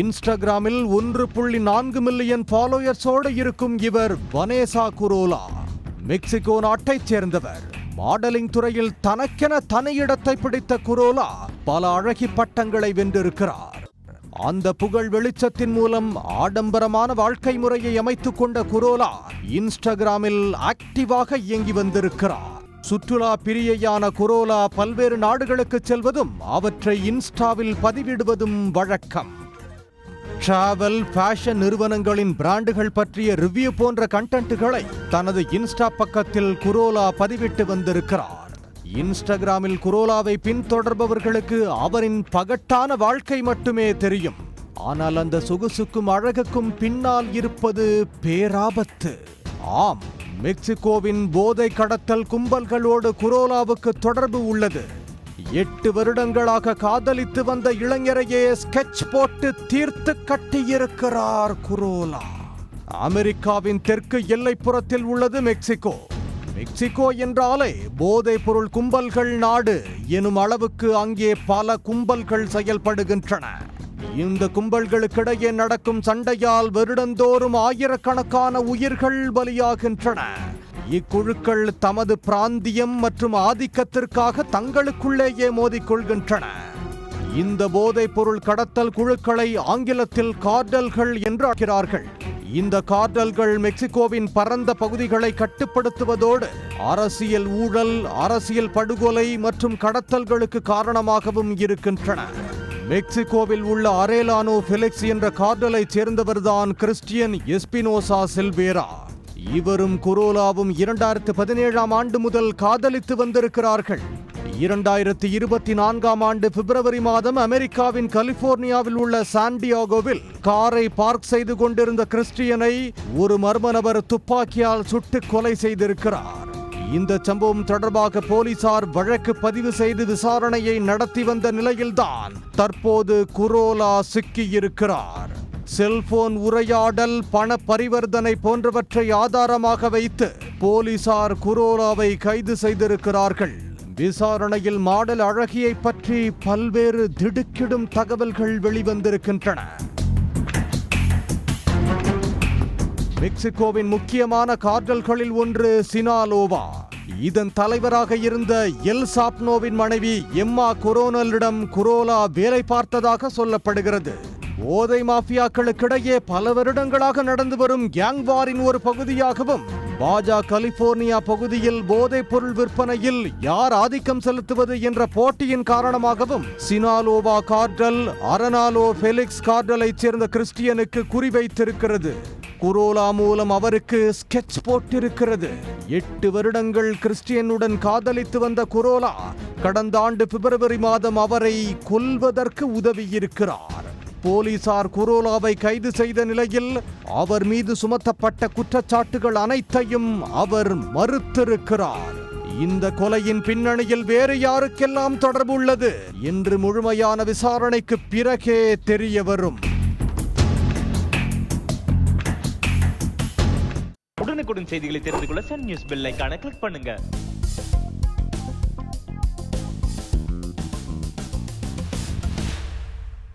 இன்ஸ்டாகிராமில் 1.4 மில்லியன் ஃபாலோயர்ஸோடு இருக்கும் இவர் வனேசா குரோலா மெக்சிகோ நாட்டைச் சேர்ந்தவர். மாடலிங் துறையில் தனக்கென தனி இடத்தை பிடித்த குரோலா பல அழகி பட்டங்களை வென்றிருக்கிறார். அந்த புகழ் வெளிச்சத்தின் மூலம் ஆடம்பரமான வாழ்க்கை முறையை அமைத்துக் கொண்ட குரோலா இன்ஸ்டாகிராமில் ஆக்டிவாக இயங்கி வந்திருக்கிறார். சுற்றுலா பிரியையான குரோலா பல்வேறு நாடுகளுக்கு செல்வதும் அவற்றை இன்ஸ்டாவில் பதிவிடுவதும் வழக்கம். டிராவல், ஃபேஷன் நிறுவனங்களின் பிராண்டுகள் பற்றிய ரிவ்யூ போன்ற கண்டென்ட்களை தனது இன்ஸ்டா பக்கத்தில் குரோலா பதிவிட்டு வந்திருக்கிறார். இன்ஸ்டாகிராமில் குரோலாவை பின்தொடர்பவர்களுக்கு அவரின் பகட்டான வாழ்க்கை மட்டுமே தெரியும். ஆனால் அந்த சொகுசுக்கும் அழகுக்கும் பின்னால் இருப்பது பேராபத்து. ஆம், மெக்சிகோவின் போதை கடத்தல் கும்பல்களோடு குரோலாவுக்கு தொடர்பு உள்ளது. 8 வருடங்களாக காதலித்து வந்த இளைஞரையே ஸ்கெட்ச் போட்டு தீர்த்து கட்டியிருக்கிறார் குரோலா. அமெரிக்காவின் தெற்கு எல்லைப்புறத்தில் உள்ளது மெக்சிகோ. மெக்சிகோ என்றாலே போதைப் பொருள் கும்பல்கள் நாடு எனும் அளவுக்கு அங்கே பல கும்பல்கள் செயல்படுகின்றன. இந்த கும்பல்களுக்கிடையே நடக்கும் சண்டையால் வருடந்தோறும் ஆயிரக்கணக்கான உயிர்கள் பலியாகின்றன. இக்குழுக்கள் தமது பிராந்தியம் மற்றும் ஆதிக்கத்திற்காக தங்களுக்குள்ளேயே மோதிக்கொள்கின்றன. இந்த போதைப் பொருள் கடத்தல் குழுக்களை ஆங்கிலத்தில் கார்டல்கள் என்று அழைக்கிறார்கள். இந்த கார்டல்கள் மெக்சிகோவின் பரந்த பகுதிகளை கட்டுப்படுத்துவதோடு அரசியல் ஊழல், அரசியல் படுகொலை மற்றும் கடத்தல்களுக்கு காரணமாகவும் இருக்கின்றன. மெக்சிகோவில் உள்ள அரேலானோ ஃபெலிக்ஸ் என்ற கார்டலை சேர்ந்தவர்தான் கிறிஸ்டியன் எஸ்பினோசா சில்வேரா. இவரும் குரோலாவும் 2017ஆம் ஆண்டு முதல் காதலித்து வந்திருக்கிறார்கள். 2024ஆம் ஆண்டு பிப்ரவரி மாதம் அமெரிக்காவின் கலிபோர்னியாவில் உள்ள சாண்டியாகோவில் காரை பார்க் செய்து கொண்டிருந்த கிறிஸ்டியனை ஒரு மர்ம நபர் துப்பாக்கியால் சுட்டு கொலை செய்திருக்கிறார். இந்த சம்பவம் தொடர்பாக போலீசார் வழக்கு பதிவு செய்து விசாரணையை நடத்தி வந்த நிலையில்தான் தற்போது குரோலா சிக்கியிருக்கிறார். செல்போன் உரையாடல், பண பரிவர்த்தனை போன்றவற்றை ஆதாரமாக வைத்து போலீசார் குரோலாவை கைது செய்திருக்கிறார்கள். விசாரணையில் மாடல் அழகியை பற்றி பல்வேறு திடுக்கிடும் தகவல்கள் வெளிவந்திருக்கின்றன. மெக்சிகோவின் முக்கியமான கார்டல்களில் ஒன்று சினாலோவா. இதன் தலைவராக இருந்த எல் சாப்னோவின் மனைவி எம்மா கொரோனலிடம் குரோலா வேலை பார்த்ததாக சொல்லப்படுகிறது. போதை மாஃபியாக்களுக்கிடையே பல வருடங்களாக நடந்து வரும் கேங் வாரின் ஒரு பகுதியாகவும் பாஜா கலிபோர்னியா பகுதியில் போதைப் பொருள் விற்பனையில் யார் ஆதிக்கம் செலுத்துவது என்ற போட்டியின் காரணமாகவும் சினாலோவா கார்டல் அரனாலோ ஃபெலிக்ஸ் கார்டலை சேர்ந்த கிறிஸ்டியனுக்கு குறிவைத்திருக்கிறது. குரோலா மூலம் அவருக்கு ஸ்கெட்ச் போட்டிருக்கிறது. 8 வருடங்கள் கிறிஸ்டியனுடன் காதலித்து வந்த குரோலா கடந்த ஆண்டு பிப்ரவரி மாதம் அவரை கொல்வதற்கு உதவியிருக்கிறார். போலீசார் குரோலாவை கைது செய்த நிலையில் அவர் மீது சுமத்தப்பட்ட குற்றச்சாட்டுகள் அனைத்தையும் அவர் மறுத்திருக்கிறார். இந்த கொலையின் பின்னணியில் வேறு யாருக்கெல்லாம் தொடர்பு உள்ளது என்று முழுமையான விசாரணைக்கு பிறகே தெரிய வரும். உடனுக்குடன் செய்திகளை தெரிந்து கொள்ள சன் நியூஸ் பெல் ஐகானை கிளிக் பண்ணுங்க.